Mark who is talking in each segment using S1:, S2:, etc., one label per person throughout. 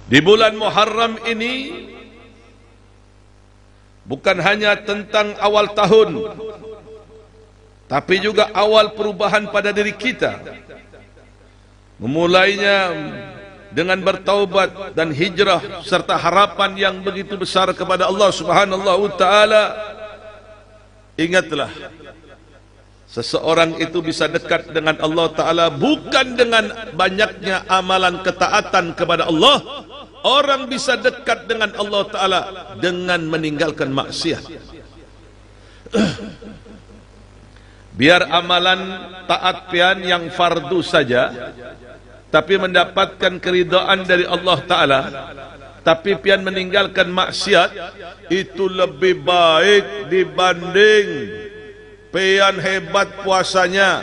S1: Di bulan Muharram ini bukan hanya tentang awal tahun, tapi juga awal perubahan pada diri kita. Memulainya dengan bertaubat dan hijrah serta harapan yang begitu besar kepada Allah Subhanahu wa taala. Ingatlah, seseorang itu bisa dekat dengan Allah Ta'ala bukan dengan banyaknya amalan ketaatan kepada Allah. Orang bisa dekat dengan Allah Ta'ala dengan meninggalkan maksiat. Biar amalan taat pian yang fardu saja, tapi mendapatkan keridhaan dari Allah Ta'ala, tapi pian meninggalkan maksiat, itu lebih baik dibanding pian hebat puasanya,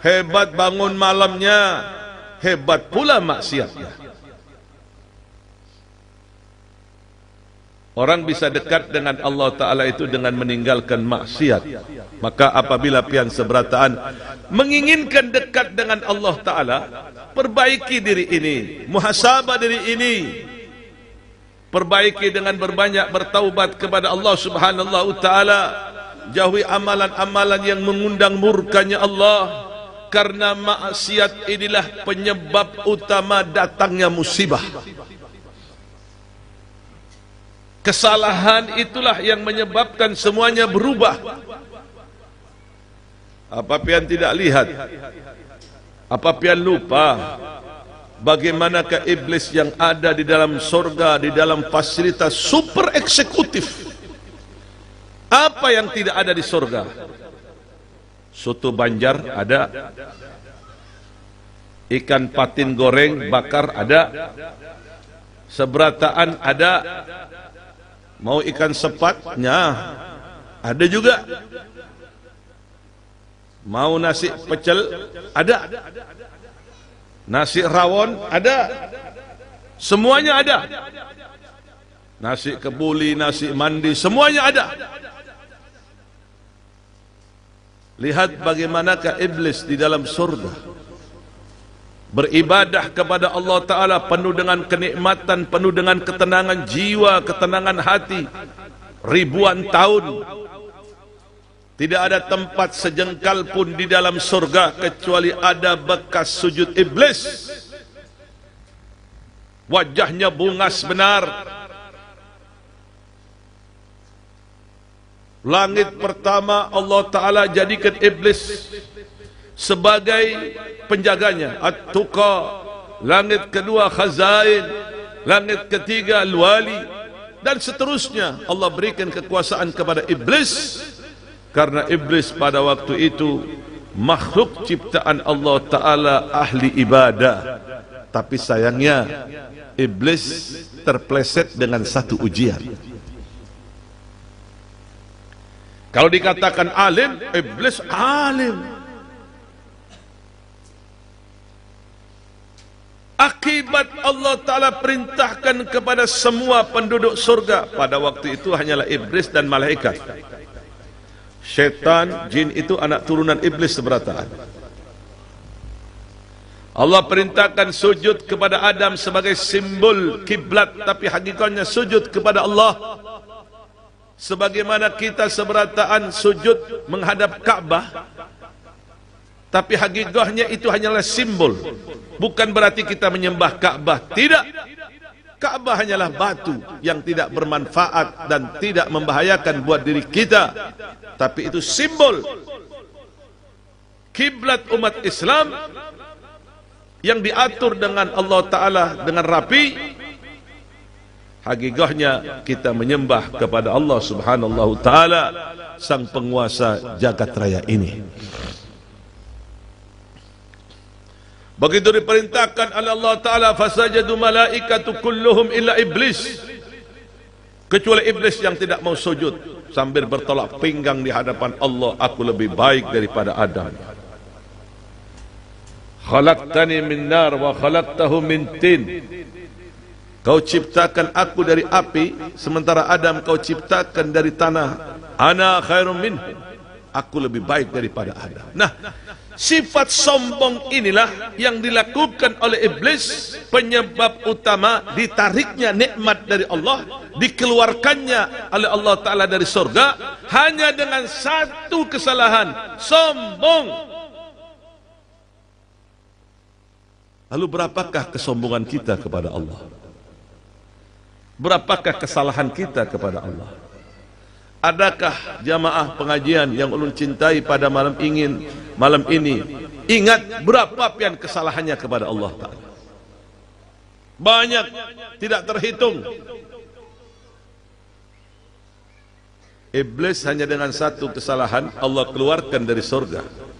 S1: hebat bangun malamnya, hebat pula maksiatnya. Orang bisa dekat dengan Allah Ta'ala itu dengan meninggalkan maksiat. Maka apabila pian seberataan menginginkan dekat dengan Allah Ta'ala, perbaiki diri ini, muhasabah diri ini, perbaiki dengan berbanyak bertaubat kepada Allah Subhanahu wa taala. Jauhi amalan-amalan yang mengundang murkanya Allah, karena maksiat inilah penyebab utama datangnya musibah. Kesalahan itulah yang menyebabkan semuanya berubah. Apa pian tidak lihat? Apa pian lupa bagaimanakah iblis yang ada di dalam surga, di dalam fasilitas super eksekutif? Apa yang tidak ada di surga? Soto Banjar ada, ikan patin goreng bakar ada, seberataan ada, mau ikan sepatnya ada juga, mau nasi pecel ada, nasi rawon ada, semuanya ada. Nasi kebuli, nasi mandi, semuanya ada. Lihat bagaimanakah iblis di dalam surga, beribadah kepada Allah Ta'ala penuh dengan kenikmatan, penuh dengan ketenangan jiwa, ketenangan hati, ribuan tahun. Tidak ada tempat sejengkal pun di dalam surga kecuali ada bekas sujud iblis. Wajahnya bungas benar. Langit pertama Allah Ta'ala jadikan iblis sebagai penjaganya, At-Tuqa. Langit kedua Khazain, langit ketiga Al-Wali, dan seterusnya. Allah berikan kekuasaan kepada iblis, karena iblis pada waktu itu makhluk ciptaan Allah Ta'ala, ahli ibadah. Tapi sayangnya iblis terpleset dengan satu ujian. Kalau dikatakan alim, iblis alim. Akibat Allah Ta'ala perintahkan kepada semua penduduk surga. Pada waktu itu hanyalah iblis dan malaikat. Syaitan, jin itu anak turunan iblis seberataan. Allah perintahkan sujud kepada Adam sebagai simbol kiblat, tapi hakikatnya sujud kepada Allah. Sebagaimana kita seberataan sujud menghadap Ka'bah, tapi hakikatnya itu hanyalah simbol. Bukan berarti kita menyembah Ka'bah. Tidak. Ka'bah hanyalah batu yang tidak bermanfaat dan tidak membahayakan buat diri kita. Tapi itu simbol. Kiblat umat Islam yang diatur dengan Allah Ta'ala dengan rapi. Hakikatnya kita menyembah kepada Allah Subhanahu wa taala, sang penguasa jagat raya ini. Begitu diperintahkan oleh Allah Ta'ala, fasajadu malaikatu kulluhum illa iblis, kecuali iblis yang tidak mau sujud sambil bertolak pinggang di hadapan Allah. Aku lebih baik daripada Adam. Khalaqtani min nar wa khalaqtahu min tin. Kau ciptakan aku dari api, sementara Adam kau ciptakan dari tanah. Ana khairum minhu. Aku lebih baik daripada Adam. Nah, Sifat sombong inilah yang dilakukan oleh iblis, penyebab utama ditariknya nikmat dari Allah, dikeluarkannya oleh Allah Ta'ala dari surga, hanya dengan satu kesalahan, sombong. Lalu berapakah kesombongan kita kepada Allah? Berapakah kesalahan kita kepada Allah? Adakah jamaah pengajian yang ulun cintai pada malam ini ingat berapa pian kesalahannya kepada Allah Ta'ala? Banyak, tidak terhitung. Iblis hanya dengan satu kesalahan Allah keluarkan dari surga.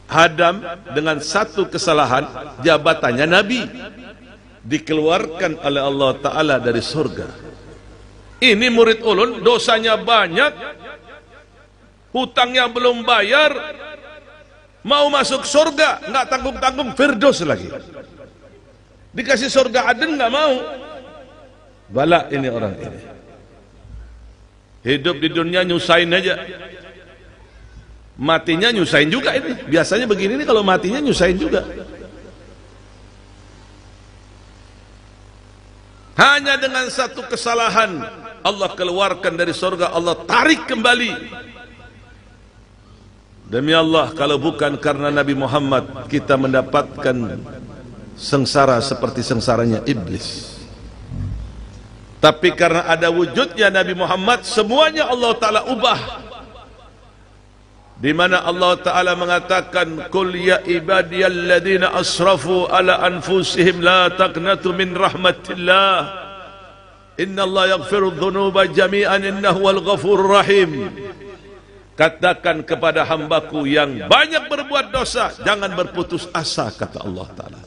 S1: Adam dengan satu kesalahan jabatannya Nabi, dikeluarkan oleh Allah Ta'ala dari surga. Ini murid ulun dosanya banyak, hutangnya belum bayar, mau masuk surga nggak tanggung-tanggung, firdaus lagi. Dikasih surga Aden nggak mau. Bala ini orang ini. Hidup di dunia nyusahin aja. Matinya nyusahin juga ini. Biasanya begini nih, kalau matinya nyusahin juga. Hanya dengan satu kesalahan Allah keluarkan dari surga, Allah tarik kembali. Demi Allah, kalau bukan karena Nabi Muhammad, kita mendapatkan sengsara seperti sengsaranya iblis. Tapi karena ada wujudnya Nabi Muhammad, semuanya Allah Ta'ala ubah. Di mana Allah Ta'ala mengatakan, Qul ya ibadiyalladzina asrafu ala anfusihim la taqnatu min rahmatillah. Inna Allah yaghfiru dhunuba jami'an innahu wal ghafurur rahim. Katakan kepada hambaku yang banyak berbuat dosa, jangan berputus asa, kata Allah Ta'ala.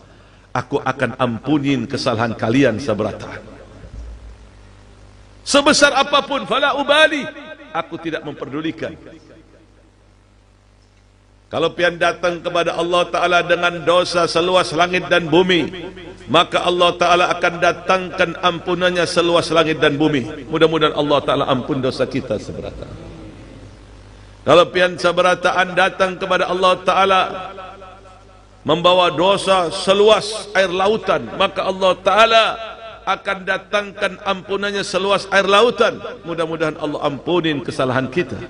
S1: Aku akan ampunin kesalahan kalian seberata. Sebesar apapun, fala ubali, aku tidak memperdulikan. Kalau pian datang kepada Allah Ta'ala dengan dosa seluas langit dan bumi, maka Allah Ta'ala akan datangkan ampunannya seluas langit dan bumi. Mudah-mudahan Allah Ta'ala ampun dosa kita seberata. Kalau pian seberataan datang kepada Allah Ta'ala membawa dosa seluas air lautan, maka Allah Ta'ala akan datangkan ampunannya seluas air lautan. Mudah-mudahan Allah ampunin kesalahan kita.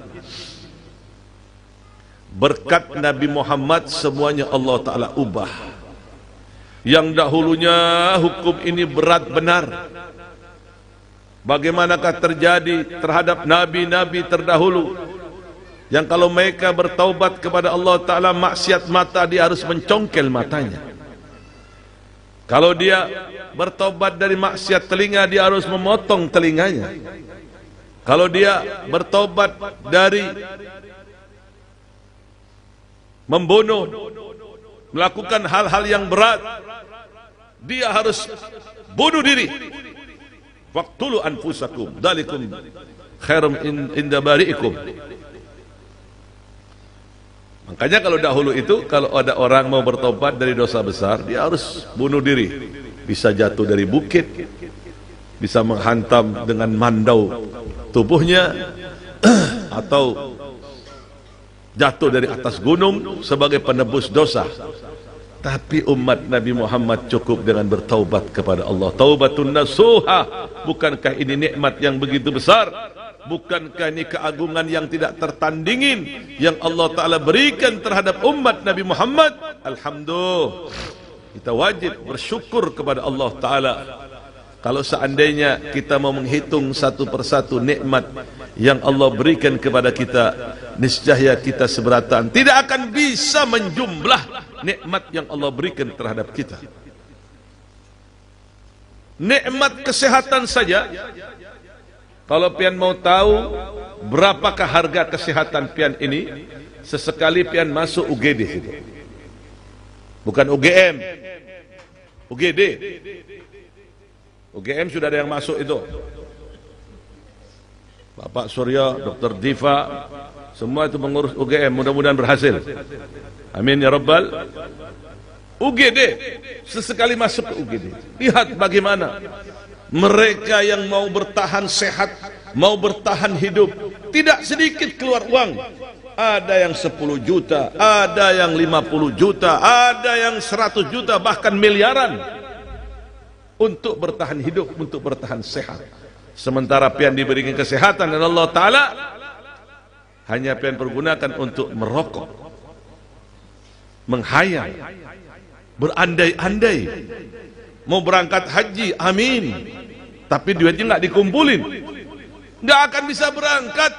S1: Berkat Nabi Muhammad semuanya Allah Ta'ala ubah. Yang dahulunya hukum ini berat benar, bagaimanakah terjadi terhadap nabi-nabi terdahulu, yang kalau mereka bertaubat kepada Allah Ta'ala maksiat mata, dia harus mencongkel matanya. Kalau dia bertaubat dari maksiat telinga, dia harus memotong telinganya. Kalau dia bertaubat dari membunuh, melakukan hal-hal yang berat, dia harus bunuh diri. Waqtulu anfusakum dzalikum khairum inda bari'ikum. Makanya kalau dahulu itu, kalau ada orang mau bertobat dari dosa besar, dia harus bunuh diri. Bisa jatuh dari bukit, bisa menghantam dengan mandau tubuhnya, atau jatuh dari atas gunung sebagai penebus dosa. Tapi umat Nabi Muhammad cukup dengan bertaubat kepada Allah. Taubatun nasuha. Bukankah ini nikmat yang begitu besar? Bukankah ini keagungan yang tidak tertandingin yang Allah Ta'ala berikan terhadap umat Nabi Muhammad? Alhamdulillah, kita wajib bersyukur kepada Allah Ta'ala. Kalau seandainya kita mau menghitung satu persatu nikmat yang Allah berikan kepada kita, niscaya kita seberataan tidak akan bisa menjumlah nikmat yang Allah berikan terhadap kita. Nikmat kesehatan saja, kalau pian mau tahu berapakah harga kesehatan pian ini, sesekali pian masuk UGD itu. Bukan UGM, UGD. UGM sudah ada yang masuk itu. Bapak Surya, Dr. Diva, semua itu mengurus UGM, mudah-mudahan berhasil. Amin ya Rabbal. UGD, sesekali masuk ke UGD. Lihat bagaimana mereka yang mau bertahan sehat, mau bertahan hidup, tidak sedikit keluar uang. ada yang 10 juta, ada yang 50 juta, ada yang 100 juta, bahkan miliaran untuk bertahan hidup, untuk bertahan sehat. Sementara pian diberikan kesehatan dan Allah Ta'ala hanya pian pergunakan untuk merokok, menghayal, berandai-andai, mau berangkat haji, amin, tapi duitnya nggak dikumpulin, nggak akan bisa berangkat.